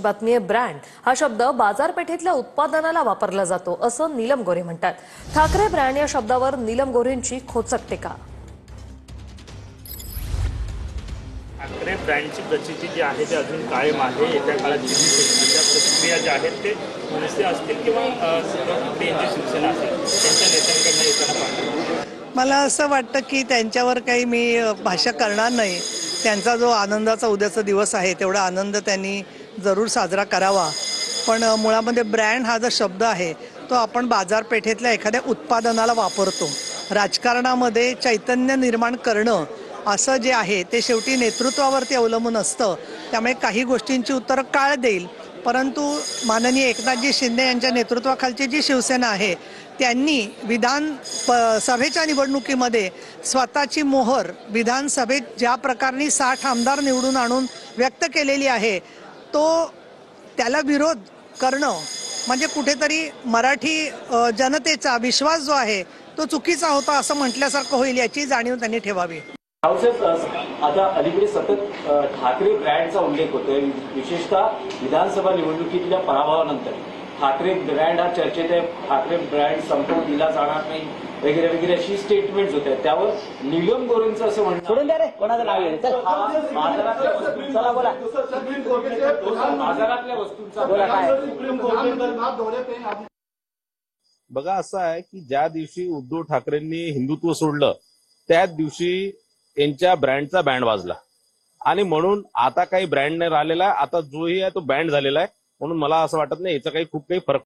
बातमी आहे। ब्रँड हा शब्द बाजारपेठेतल्या उत्पादनाला वापरला जातो असं नीलम गोरे म्हणतात। ठाकरे ब्रँड या शब्दावर नीलम गोरेंची खोचक टीका। ठाकरे ब्रँडची प्रचिती जी आहे ते अजून कायम आहे। येत्या काळात त्या प्रक्रिया ज्या आहेत ते मनसे असतील किंवा शिवसेना असेल त्यांच्या नेत्यांकडनं येताना पाहतो। मला असं वाटतं की त्यांच्यावर काही मी भाष्य करणार नाही। त्यांचा जो आनंदाचा उद्याचा दिवस आहे तेवढा आनंद त्यांनी जरूर साजरा करावा। पण मुळामध्ये ब्रँड हा जो शब्द आहे तो आपण बाजारपेठेतल्या एखाद्या उत्पादनाला वापरतो। राजकारणामध्ये चैतन्य निर्माण करणं असं जे आहे ते शेवटी नेतृत्वावरती अवलंबून असतं। त्यामुळे काही गोष्टींची उत्तरं काळ देईल, परंतु माननीय एकनाथजी शिंदे यांच्या नेतृत्वाखालची जी शिवसेना आहे त्यांनी विधानसभेच्या निवडणुकीमध्ये स्वतःची मोहर विधानसभेत ज्या प्रकारे 60 आमदार निवडून आणून व्यक्त केलेली आहे तो त्याला विरोध करणं म्हणजे कुठेतरी मराठी जनतेचा विश्वास जो आहे तो चुकीचा होता असं म्हटल्यासारखं होईल, याची जाणीव त्यांनी ठेवावी। आता अलीकडे सतत ठाकरे ब्रँडचा उल्लेख होतोय, विशेषतः विधानसभा निवडणुकीतल्या पराभवानंतर ठाकरे ब्रँड हा चर्चेत आहे। ठाकरे ब्रँड संपवून दिला जाणार नाही वगैरे वगैरे अशी स्टेटमेंट्स होत्या। त्यावर नीलम गोरेंचं असं म्हणणं बाजारातल्या वस्तूंचा बघा असं आहे की ज्या दिवशी उद्धव ठाकरेंनी हिंदुत्व सोडलं त्याच दिवशी यांच्या ब्रँडचा बँड वाजला आणि म्हणून आता काही ब्रँड नाही राहिलेला आहे। आता जोही आहे तो बँड झालेला आहे। म्हणून मला असं वाटत नाही याचा खूप काही फरक